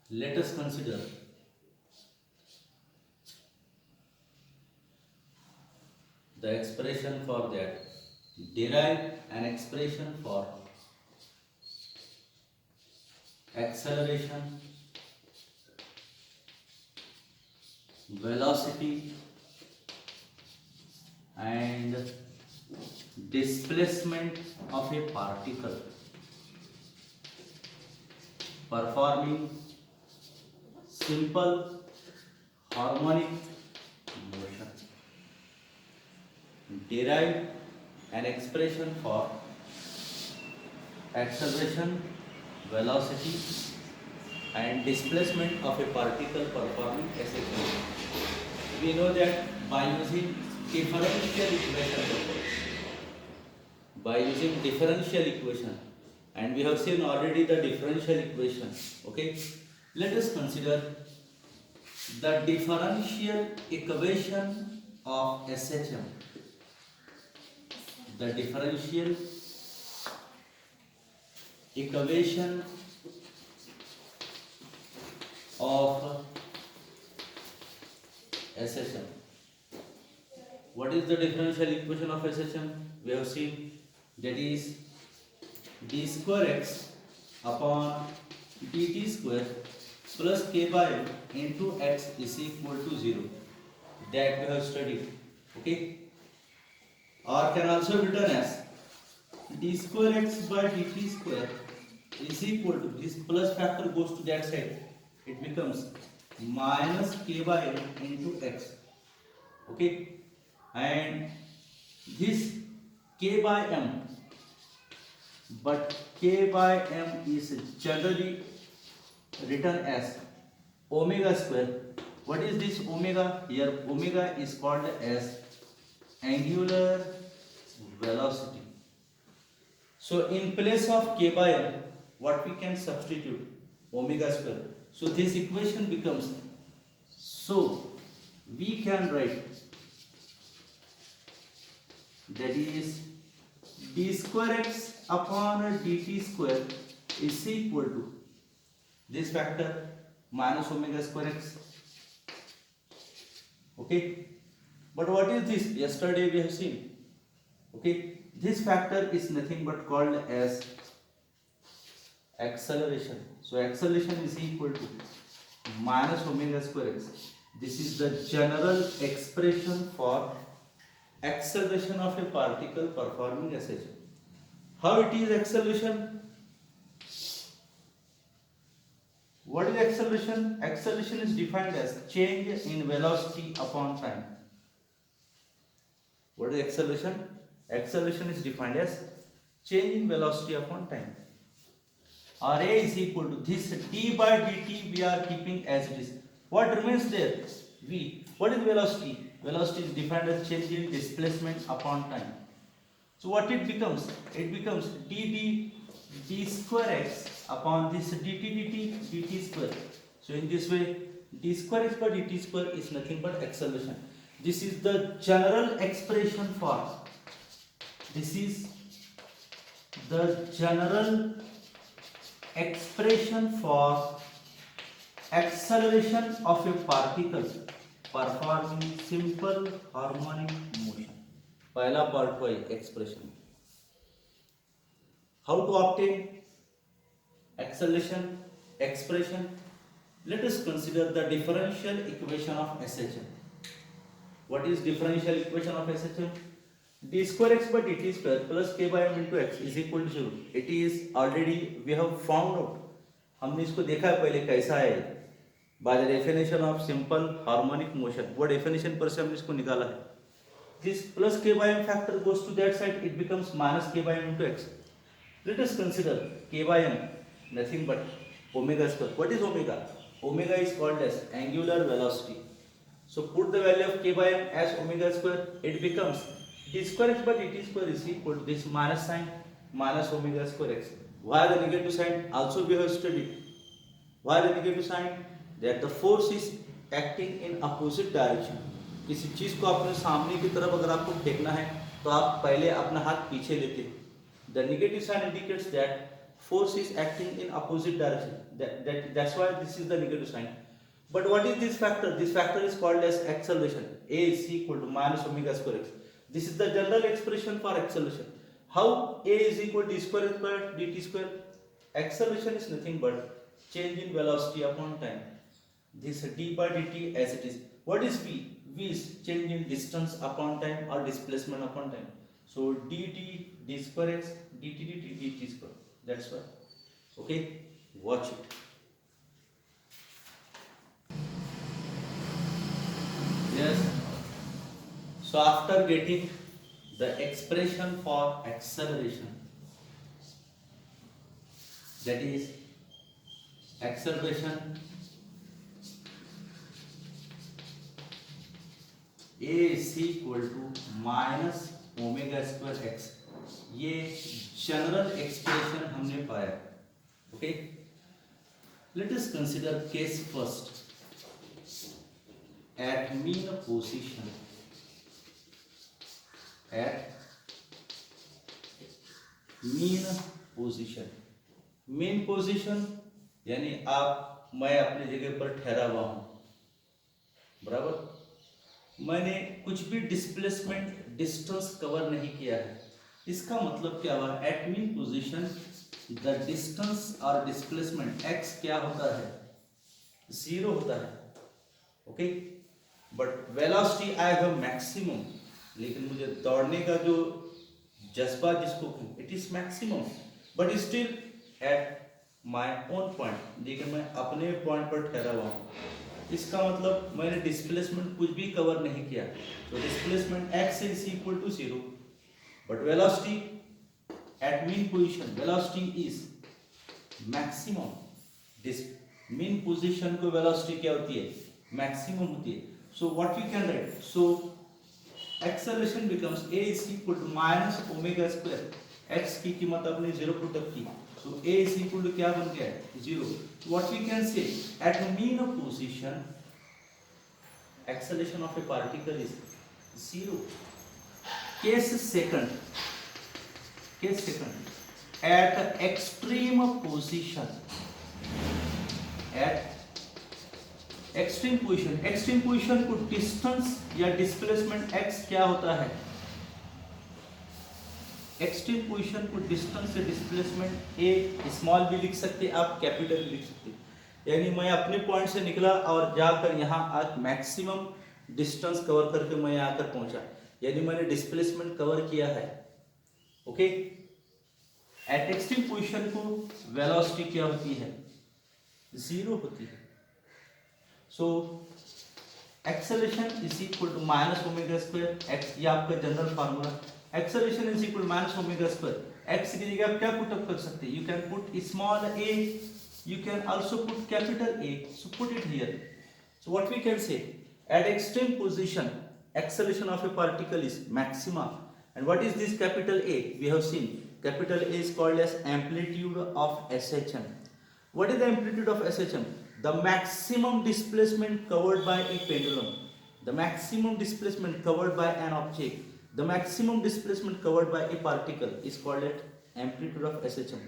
Let us consider the expression for that. Derive an expression for acceleration, velocity, and displacement of a particle performing simple harmonic motion. Derive an expression for acceleration, velocity, and displacement of a particle performing as a motion. We know that by using differential equation, and we have seen already the differential equation. Okay, let us consider the differential equation of SHM. The differential equation of SHM. What is the differential equation of SHM? We have seen that is d square x upon dt square plus k by m into x is equal to 0. That we have studied. Okay, or can also be written as d square x by dt square is equal to, this plus factor goes to that side, it becomes minus k by m into x. Okay, and this k by m, but k by m is generally written as omega square. What is this omega? Here omega is called as angular velocity. So in place of k by m, what we can substitute? Omega square. So this equation becomes, so we can write that is d square x upon dt square is equal to this factor minus omega square x. Okay, but what is this? Yesterday we have seen. Okay, this factor is nothing but called as acceleration. So acceleration is equal to minus omega square x. This is the general expression for acceleration of a particle performing SHM. How it is acceleration? What is acceleration? Acceleration is defined as change in velocity upon time. What is acceleration? Acceleration is defined as change in velocity upon time. R A is equal to this d by dt we are keeping as it is. What remains there? V. What is velocity? Velocity is defined as change in displacement upon time. So what it becomes? It becomes d square x upon this dt square. So in this way, d square x by dt square is nothing but acceleration. This is the general expression for. This is the general expression for acceleration of a particle performing simple harmonic motion. पहला part हुआ expression. How to obtain acceleration expression? Let us consider the differential equation of SHM. What is differential equation of SHM? d square x by dt square plus k by m into x is equal to 0. It is already we have found out. हमने इसको देखा है पहले कैसा है. By the definition of simple harmonic motion. वो definition पर से हमने इसको निकाला है. This plus k by m factor goes to that side. It becomes minus k by m into x. Let us consider k by m nothing but omega square. What is omega? Omega is called as angular velocity. So put the value of k by m as omega square. It becomes d square x by dt square is equal to this minus sign minus omega square x. Why the negative sign? Also we have studied. Why the negative sign? That the force is acting in opposite direction. किसी चीज को अपने सामने की तरफ अगर आपको फेंकना है तो आप पहले अपना हाथ पीछे लेते हैं. The negative sign indicates that force is acting in opposite direction. That's why this is the negative sign. But what is this factor? This factor is called as acceleration. A is equal to minus omega square x. This is the general expression for acceleration. How A is equal to d square dt square? Acceleration is nothing but change in velocity upon time. This d by dt as it is. What is V? V is change in distance upon time or displacement upon time. So dt d square x dt dt dt square. That's why. Okay, watch it. Yes. So after getting the expression for acceleration, that is acceleration A is equal to minus omega square x, ये general expression हमने पाया. Okay, let us consider case first. At mean position, mean position यानी आप, मैं अपनी जगह पर ठहरा हुआ हूं, बराबर. मैंने कुछ भी डिस्प्लेसमेंट डिस्टेंस कवर नहीं किया है. इसका मतलब क्या हुआ? At mean position the distance और डिस्प्लेसमेंट x क्या होता है? 0 होता है. Okay, but velocity I have maximum. लेकिन मुझे दौड़ने का जो जज्बा जिसको it is maximum, but still at my own point. लेकिन मैं अपने पॉइंट पर ठहरा हुआ हूँ. इसका मतलब मैंने डिस्प्लेसमेंट कुछ भी कवर नहीं किया. तो displacement x is equal to 0, but velocity at mean position velocity is maximum. Mean position को वेलोसिटी क्या होती है? मैक्सिमम होती है. So what we can write? So acceleration becomes a is equal to minus omega square. X की कीमत आपने 0 put up की. So a is equal to क्या बन गया? 0. What we can say? At mean position, acceleration of a particle is 0. Case second. At extreme position. Extreme position को distance या displacement x क्या होता है? एक्सट्रीम पोजीशन को डिस्टेंस या डिस्प्लेसमेंट a स्मॉल भी लिख सकते, आप कैपिटल लिख सकते. यानी मैं अपने पॉइंट से निकला और जाकर यहाँ आज मैक्सिमम डिस्टेंस कवर करके मैं यहाँ आकर पहुंचा, यानी मैंने डिस्प्लेसमेंट कवर किया है. ओके, एट एक्सट्रीम पोजीशन को वेलोसिटी क्या होती है? 0 होती है. So acceleration is equal to minus omega square x. ये आपका general formula. Acceleration is equal to minus omega square x की जगह आप क्या पुट अप कर सकते हैं? You can put small a, you can also put capital A. So put it here. So what we can say? At extreme position, acceleration of a particle is maxima. And what is this capital A? We have seen capital A is called as amplitude of SHM. What is the amplitude of SHM? The maximum displacement covered by a pendulum, the maximum displacement covered by an object, the maximum displacement covered by a particle is called as amplitude of SHM.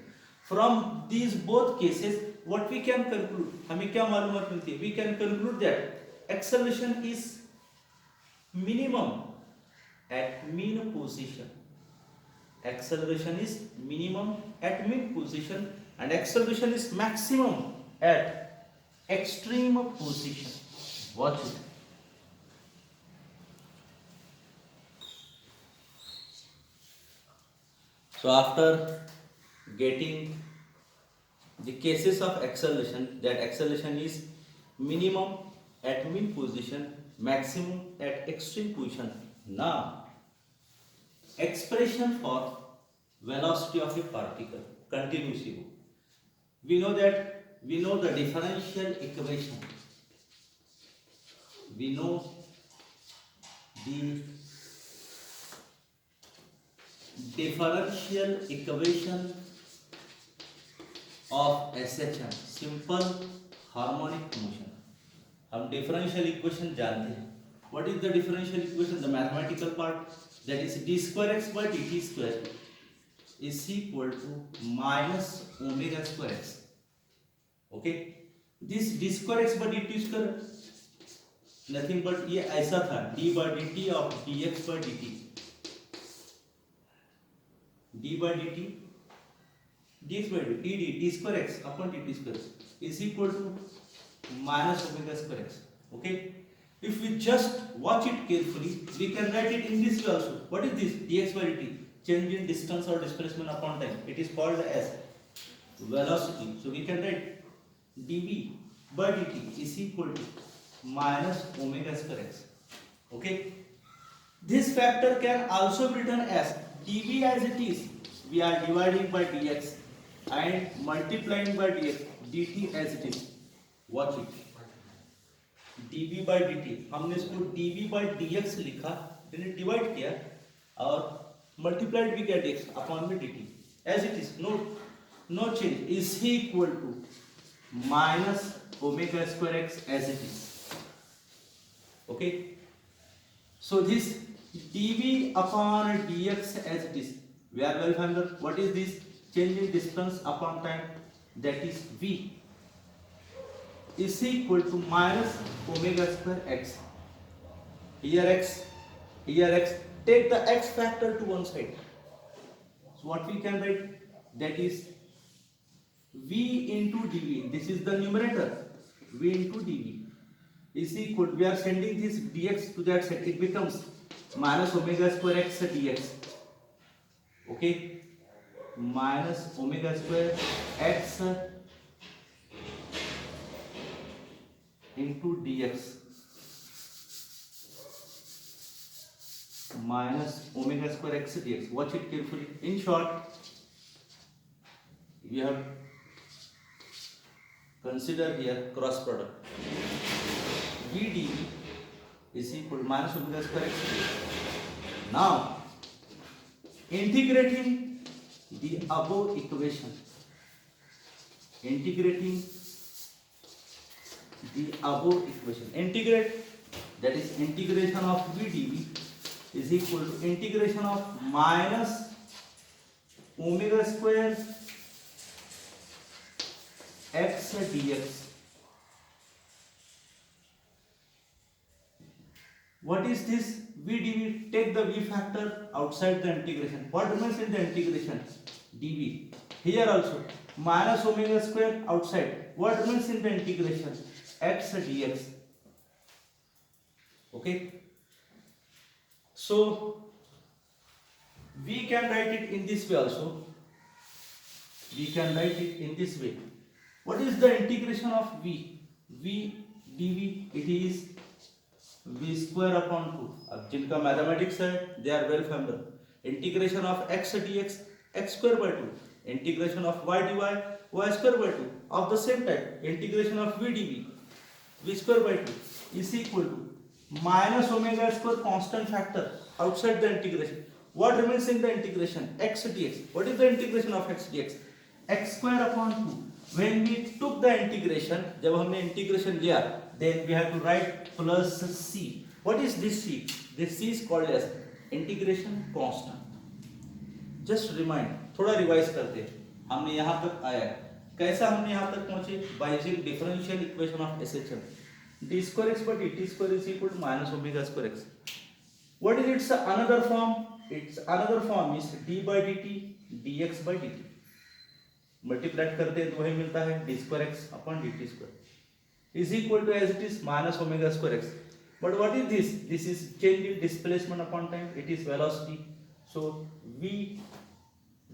From these both cases, what we can conclude? हमें क्या मालूमात मिलती है? We can conclude that acceleration is minimum at mean position. Acceleration is minimum at mean position, and acceleration is maximum at extreme position. Watch it. So after getting the cases of acceleration, that acceleration is minimum at mean position, maximum at extreme position. Now expression for velocity of a particle continuously. We know the differential equation. We know the differential equation of SHM, simple harmonic motion. हम differential equation जानते हैं. What is the differential equation? The mathematical part, that is d square x by dt square is equal to minus omega square x. Okay, this d square x by dt square nothing but ये ऐसा था d by dt of dx by dt, d by dt dx by dt d square x upon dt square is equal to minus omega square x. Okay, if we just watch it carefully, we can write it in this way also. What is this? Dx by dt, change in distance or displacement upon time. It is called as velocity. So we can write dv by dt is equal to minus omega square x. Okay, this factor can also be written as dv as it is. We are dividing by dx and multiplying by dx, dt as it is. Watch it. dv by dt, हमने इसको dv by dx लिखा, divide किया और multiplied भी किया dx upon में dt as it is, no change, is equal to minus omega square x as it is. Okay, so this dv upon dx as it is, we are well familiar. What is this? Change in distance upon time, that is v, is equal to minus omega square x. Here x, take the x factor to one side. So what we can write, that is v into dv, this is the numerator, v into dv is equal to, we are sending this dx to that side, it becomes minus omega square x dx. Okay, minus omega square x into dx minus omega square x dx. Watch it carefully. In short, we have consider here cross product. v dv is equal to minus omega square x dx. Now integrating the above equation, integrate, that is integration of v dv is equal to integration of minus omega square x dx. What is this? v dv, take the v factor outside the integration. What remains in the integration? dv. Here also minus omega square outside. What remains in the integration? x dx. Okay, so we can write it in this way also. We can write it in this way. What is the integration of v? v dv, it is v square upon 2. अब जिनका mathematics है they are well familiar. Integration of x dx, x square by 2. Integration of y dy, y square by 2. Of the same type, integration of v dv, v square by 2 is equal to minus omega square constant factor outside the integration. What remains in the integration? X dx. What is the integration of x dx? X square upon 2. When we took the integration, जब हमने integration लिया, then we have to write plus c. What is this c? This c is called as integration constant. Just remind, थोड़ा revise करते हैं. हमने यहाँ तक आया है. कैसा हमने यहाँ तक पहुँचे? By using differential equation of SHM. d square x by dt square is equal to minus omega square x. What is its another form? Its another form is d by dt dx by dt. Multiplied करते हैं तो वही मिलता है d square x upon dt square is equal to as it is minus omega square x. But what is this? This is change in displacement upon time. It is velocity. So v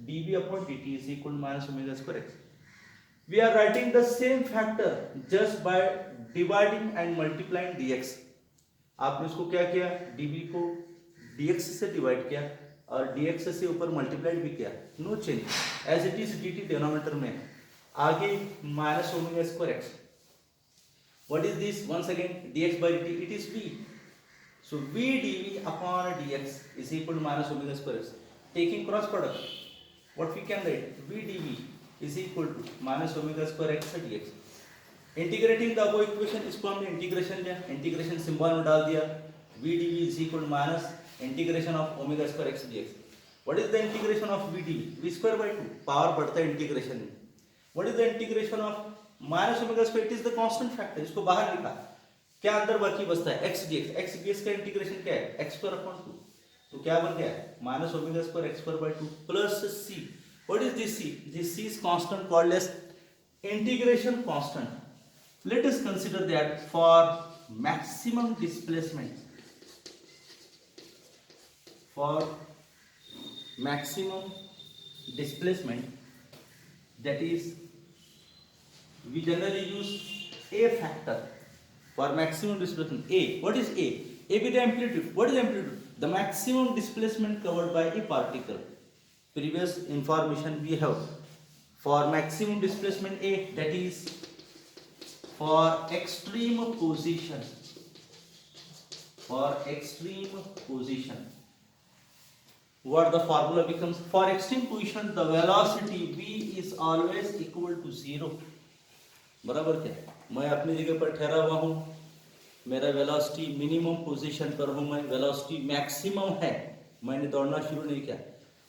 dv upon dt is equal to minus omega square x. We are writing the same factor just by dividing and multiplying dx. आपने उसको क्या किया? dv को dx से divide किया और dx से ऊपर मल्टीप्लाइड भी किया. No change, as it is dt denominator में. आगे minus omega square x. What is this? Once again dx by dt, it is v. So v dv upon dx is equal to minus omega square x. Taking cross product, what we can write? v dv is equal to minus omega square x dx. Integrating the above equation, इसको हमने integration लिया, integration symbol में डाल दिया. v dv is equal to minus integration of omega square x dx. What is the integration of v dv? V square by 2, power बढ़ता है integration में. What is the integration of minus omega square? It is the constant factor, इसको बाहर लिखा. क्या अंदर बाकी बचता है? x dx. x dx का इंटीग्रेशन क्या है? x square upon 2. तो क्या बन गया? Minus omega square x square by 2 plus c. What is this c? This c is constant called as integration constant. Let us consider that for maximum displacement, that is, we generally use a factor for maximum displacement. A, what is a? A be the amplitude. What is amplitude? The maximum displacement covered by a particle. Previous information we have for maximum displacement A, that is for extreme position. What the formula becomes? For extreme position the velocity v is always equal to 0. बराबर क्या? मैं अपनी जगह पर ठहरा हुआ हूँ, मेरा वेलोसिटी मिनिमम पोजीशन पर हूँ, मैं वेलोसिटी मैक्सिमम है, मैंने दौड़ना शुरू नहीं किया,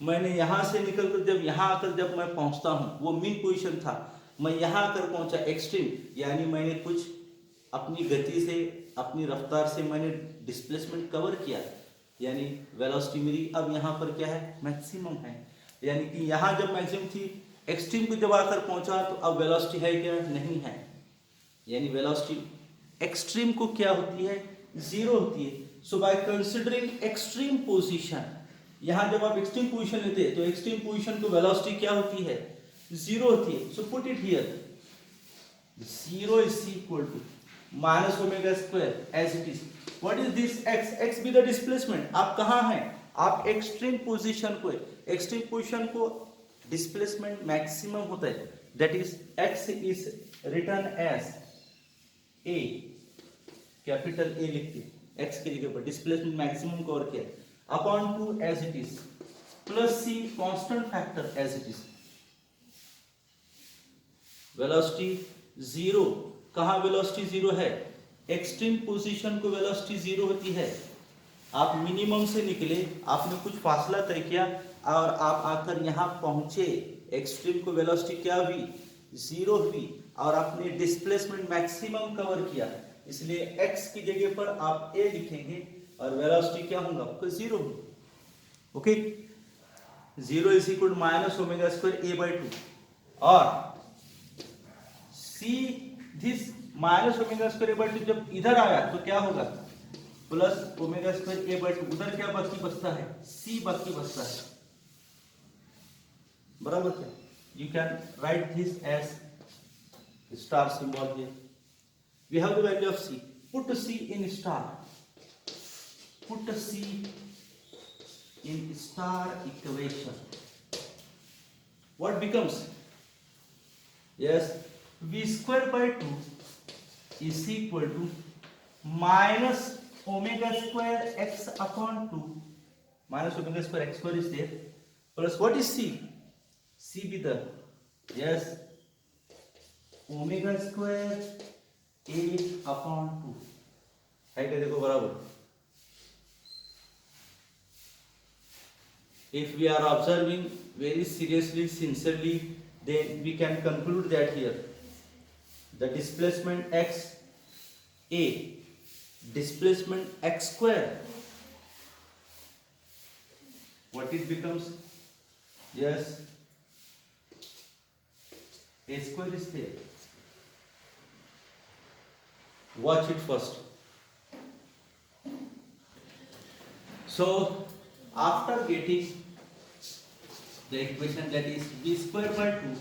मैंने यहाँ से निकलकर जब यहाँ आकर जब मैं पहुँचता हूँ, वो मिन पोजीशन था, मैं यहाँ आकर पहुँचा एक्सट्रीम, यानी मैंने कुछ अपनी गति से, अपनी रफ्तार से मैंने डिस्प्लेसमेंट कवर किया, यानी वेलोसिटी मेरी अब यहाँ पर क्या है? मैक्सिमम है. यानी कि यहाँ जब मैक्सिमम थी, एक्सट्रीम को जब आकर पहुँचा तो अब वेलोसिटी है क्या? नहीं है. यानी वेलोसिटी एक्सट्रीम को क्या होती है? 0 होती है. सो बाय कंसिडरिंग एक्सट्रीम पोजीशन, यहाँ जब आप एक्सट्रीम पोजीशन लेते हैं तो एक्सट्रीम पोजीशन को वेलोसिटी क्या होती है? 0 होती है. So put it here, 0 is equal to minus omega square as it is. What is this x? x be the displacement. आप कहाँ हैं? आप एक्सट्रीम पोजीशन को डिस्प्लेसमेंट मैक्सिमम होता है, that is x is written as a, capital A लिखते हैं x की जगह पर, डिस्प्लेसमेंट मैक्सिमम कवर किया, upon 2 as it is, plus c constant factor as it is. Velocity 0, कहाँ वेलोसिटी 0 है? एक्सट्रीम पोजीशन को वेलोसिटी 0 होती है. आप मिनिमम से निकले, आपने कुछ फासला तय किया और आप आकर यहाँ पहुंचे, एक्सट्रीम को वेलोसिटी क्या हुई? 0 हुई, और आपने डिस्प्लेसमेंट मैक्सिमम कवर किया, इसलिए x की जगह पर आप a लिखेंगे और वेलोसिटी क्या होगा? आपका 0 होगा. Okay, 0 is equal to minus omega square a by 2, और c this minus omega square a by 2 जब इधर आया तो क्या होगा? Plus omega square a by 2. उधर क्या बाकी बचता है? c बाकी बचता है. बराबर क्या? You can write this as star symbol here. We have the value of c. Put c in star. Put c in star equation. What becomes? Yes, v square by 2 is equal to minus omega square x upon 2. Minus omega square x square is there. Plus what is c? C be the, yes, omega square a upon 2 है क्या? देखो बराबर. If we are observing very seriously, sincerely, then we can conclude that here the displacement x a, displacement x square, what it becomes? Yes, a square is there. Watch it first. So after getting the equation, that is v square by 2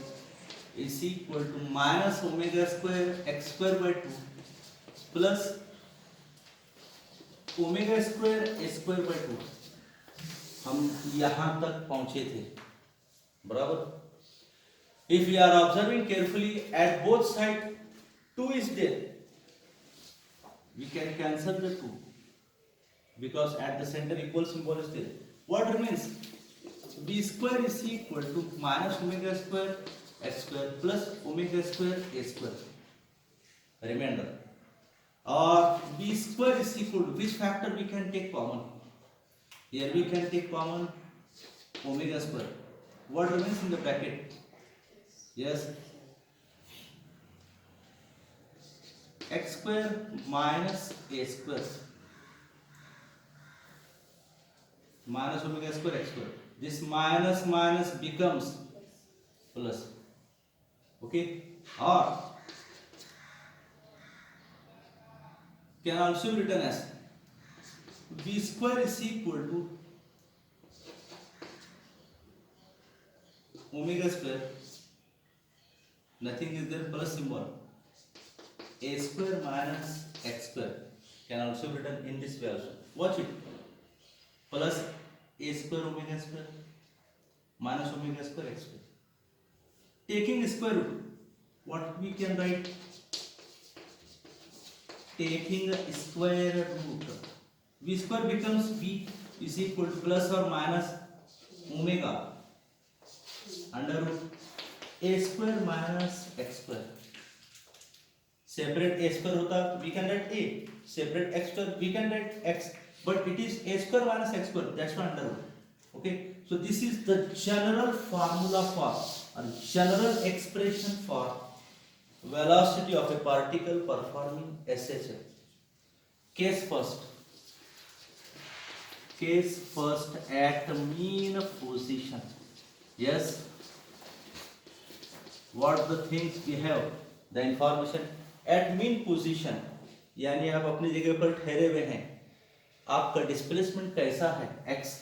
is equal to minus omega square x square by 2 plus omega square a square by 2. हम यहाँ तक पहुँचे थे, बराबर. If we are observing carefully, at both sides 2 is there. We can cancel the 2 because at the center equal symbol is there. What remains? B square is equal to minus omega square x square plus omega square a square. Remainder. Or B square is equal to which factor we can take common? Here we can take common omega square. What remains in the bracket? Yes, x square minus a square minus omega square x square. This minus minus becomes plus. Okay, or can also be written as b square is equal to omega square, nothing is there, plus symbol, a square minus x square, can also be written in this way also. Watch it, plus a square omega square minus omega square x square. Taking square root, what we can write? Taking a square root, v square becomes v is equal to plus or minus omega under root a square minus x square. Separate a square होता, we can write a. Separate x square, we can write x. But it is a square minus x square. That's why under root. Okay. So this is the general formula for, or general expression for velocity of a particle performing SHM. Case first. Case first at mean position. Yes. What the things we have, the information at mean position, यानी आप अपनी जगह पर ठहरे हुए हैं, आपका displacement कैसा है? x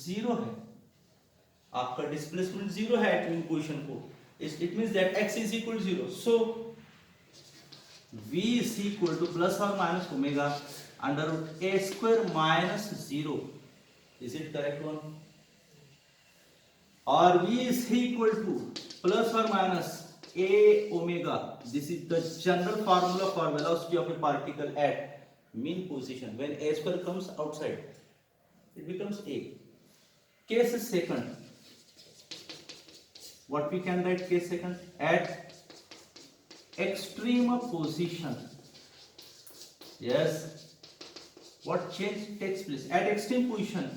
0 है, आपका डिस्प्लेसमेंट 0 है एट मीन पोजीशन को. It means that x is equal to 0. So v is equal to plus or minus omega under root a square minus 0. Is it correct one? Or v is equal to plus or minus a omega. This is the general formula for velocity of a particle at mean position. When a square comes outside, it becomes a. Case second. What we can write case second? At extreme position. Yes. What change takes place? At extreme position,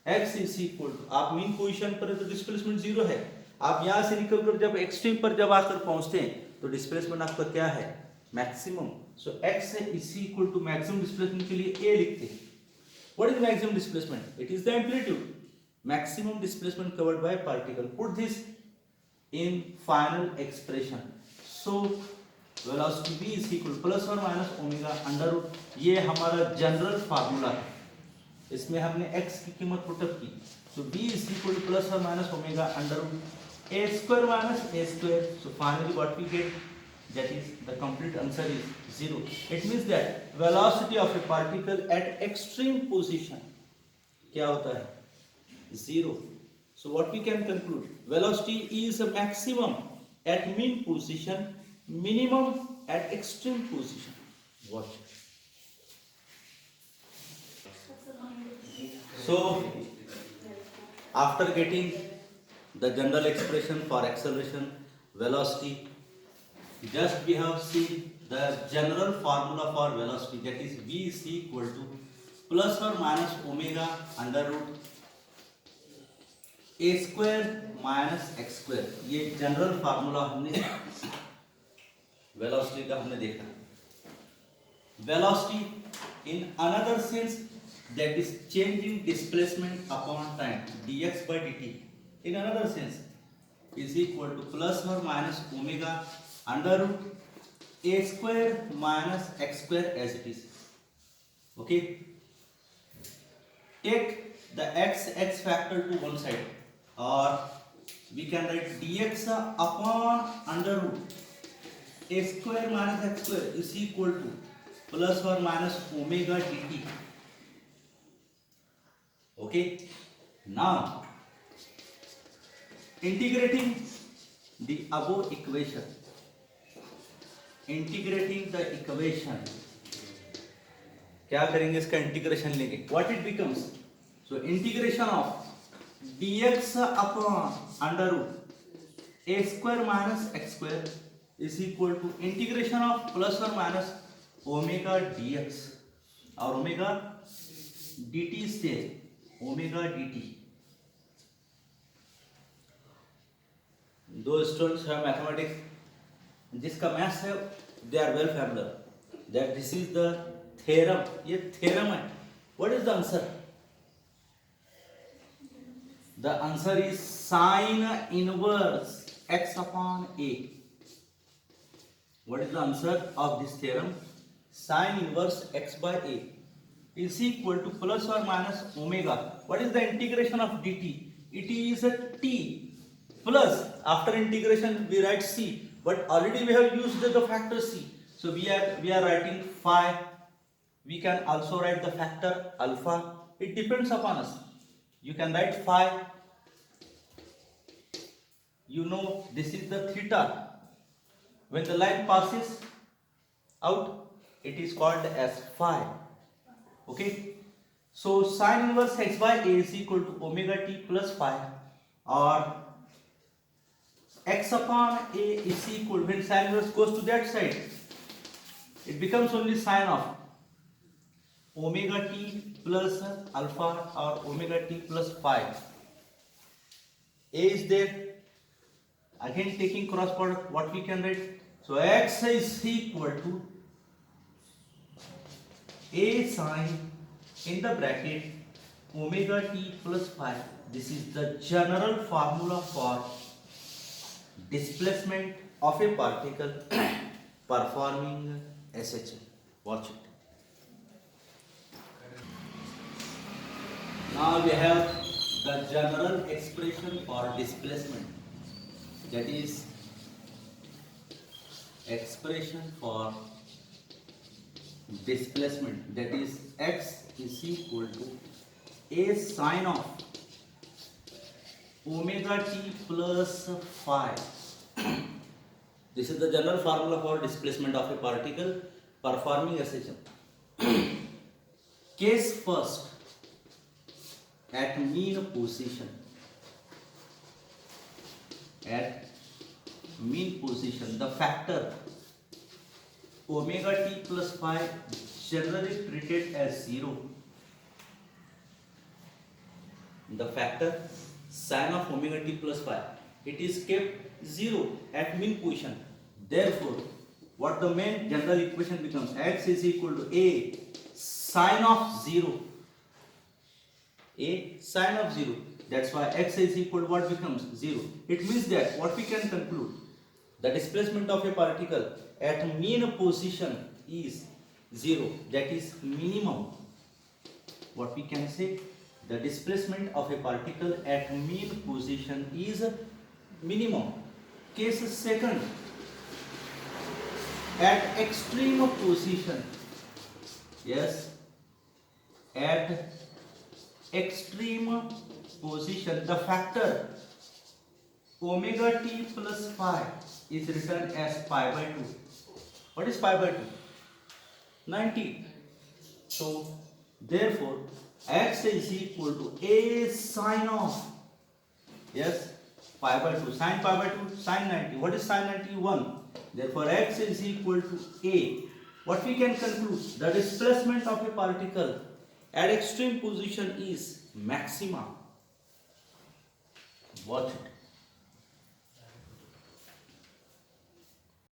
x is equal to, आप mean position पर है तो displacement 0 है. आप यहां से निकल कर जब एक्सट्रीम पर जब आकर पहुंचते हैं तो डिस्प्लेसमेंट आपका क्या है? Maximum. So x is equal to maximum displacement के लिए a लिखते हैं. What is maximum displacement? It is the amplitude. Maximum displacement covered by particle. Put this in final expression. So velocity v is equal plus or minus omega under root, ये हमारा general formula है. इसमें हमने x की कीमत put up की. सो v is equal to plus or minus omega under root a square minus a square. So finally what we get, that is the complete answer is 0. It means that velocity of a particle at extreme position क्या होता है? 0. So what we can conclude, velocity is a maximum at mean position, minimum at extreme position. Watch. So after getting the general expression for acceleration, velocity, just we have seen the general formula for velocity, that is v is equal to plus or minus omega under root a square minus x square. ये general formula हमने velocity का हमने देखा. Velocity in another sense, that is changing displacement upon time, dx by dt, in another sense is equal to plus or minus omega under root a square minus x square as it is. Okay, take the x factor to one side, or we can write dx upon under root a square minus x square is equal to plus or minus omega dt. Okay, now integrating the above equation, integrating the equation, क्या करेंगे? इसका integration लेंगे. What it becomes? So integration of dx upon under root a square minus x square is equal to integration of plus or minus omega dx, और omega dt is there. omega dt. Those students have mathematics, जिसका maths है, they are well familiar that this is the theorem. ये theorem है. What is the answer? The answer is sine inverse x upon a. What is the answer of this theorem? Sine inverse x by a is equal to plus or minus omega. What is the integration of dt? It is a t plus, after integration we write c, but already we have used the factor c, so we are writing phi. We can also write the factor alpha. It depends upon us. You can write phi. You know this is the theta. When the line passes out, it is called as phi. Okay, so sine inverse x by a is equal to omega t plus phi, or x upon a is equal, when sine inverse goes to that side, it becomes only sine of omega t plus alpha or omega t plus phi. A is there. Again taking cross product, what we can write? So x is equal to a sine in the bracket omega t plus phi. This is the general formula for displacement of a particle performing SHM. Watch it. Now we have the general expression for displacement, that is expression for displacement, that is x is equal to a sine of omega t plus phi. This is the general formula for displacement of a particle performing SHM. Case first, at mean position. At mean position, the factor omega t plus phi generally treated as 0. The factor sine of omega t plus phi, it is kept 0 at mean position. Therefore, what the main general equation becomes? X is equal to a sine of 0. A sine of 0. That's why x is equal to what becomes 0. It means that what we can conclude, the displacement of a particle at mean position is 0. That is minimum. What we can say, the displacement of a particle at mean position is minimum. Case second, at extreme position. Yes, at extreme position, the factor omega t plus phi is written as pi by 2. What is pi by 2? 90. So therefore x is equal to a sine of, yes, pi by 2. Sine pi by 2, sine 90. What is sine 90? 1. Therefore x is equal to a. What we can conclude, the displacement of a particle at extreme position is maxima. Watch it.